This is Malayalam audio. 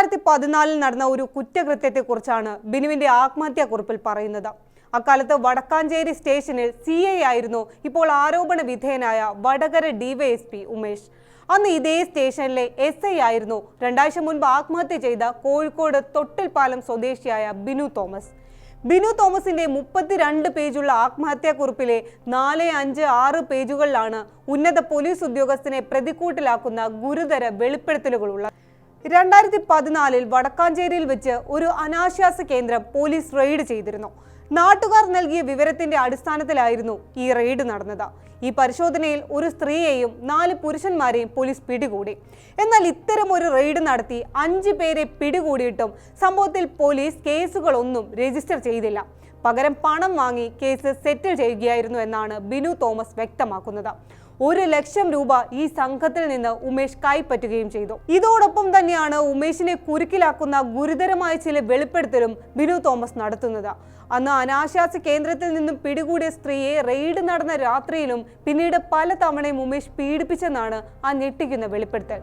2014 നടന്ന ഒരു കുറ്റകൃത്യത്തെക്കുറിച്ചാണ് ബിനുവിന്റെ ആത്മഹത്യാക്കുറിപ്പിൽ പറയുന്നത്. അക്കാലത്ത് വടക്കാഞ്ചേരി സ്റ്റേഷനിൽ CI ആയിരുന്നു ഇപ്പോൾ ആരോപണ വിധേയനായ വടകര DYSP ഉമേഷ്. അന്ന് ഇതേ സ്റ്റേഷനിലെ SI ആയിരുന്നു 2 ആഴ്ച മുൻപ് ആത്മഹത്യ ചെയ്ത കോഴിക്കോട് തൊട്ടിൽപ്പാലം സ്വദേശിയായ ബിനു തോമസ്. ബിനു തോമസിന്റെ 32 പേജുള്ള ആത്മഹത്യാക്കുറിപ്പിലെ 4, 5, 6 പേജുകളിലാണ് ഉന്നത പോലീസ് ഉദ്യോഗസ്ഥനെ പ്രതിക്കൂട്ടിലാക്കുന്ന ഗുരുതര വെളിപ്പെടുത്തലുകളുള്ളത്. 2014 വടക്കാഞ്ചേരിയിൽ വെച്ച് ഒരു അനാശാസ്യ കേന്ദ്രം പോലീസ് റെയ്ഡ് ചെയ്തിരുന്നു. നാട്ടുകാർ നൽകിയ വിവരത്തിന്റെ അടിസ്ഥാനത്തിലായിരുന്നു ഈ റെയ്ഡ് നടന്നത്. ഈ പരിശോധനയിൽ ഒരു സ്ത്രീയെയും 4 പുരുഷന്മാരെയും പോലീസ് പിടികൂടി. എന്നാൽ ഇത്തരം ഒരു റെയ്ഡ് നടത്തി 5 പേരെ പിടികൂടിയിട്ടും സംഭവത്തിൽ പോലീസ് കേസുകളൊന്നും രജിസ്റ്റർ ചെയ്തില്ല. പകരം പണം വാങ്ങി കേസ് സെറ്റിൽ ചെയ്യുകയായിരുന്നു എന്നാണ് ബിനു തോമസ് വ്യക്തമാക്കുന്നത്. 1 ലക്ഷം രൂപ ഈ സംഘത്തിൽ നിന്ന് ഉമേഷ് കൈപ്പറ്റുകയും ചെയ്തു. ഇതോടൊപ്പം തന്നെയാണ് ഉമേഷിനെ കുരുക്കിലാക്കുന്ന ഗുരുതരമായ ചില വെളിപ്പെടുത്തലും ബിനു തോമസ് നടത്തുന്നത്. അന്ന് അനാശാസ്യ കേന്ദ്രത്തിൽ നിന്നും പിടികൂടിയ സ്ത്രീയെ റെയ്ഡ് നടന്ന രാത്രിയിലും പിന്നീട് പല തവണയും ഉമേഷ് പീഡിപ്പിച്ചെന്നാണ് ആ ഞെട്ടിക്കുന്ന വെളിപ്പെടുത്തൽ.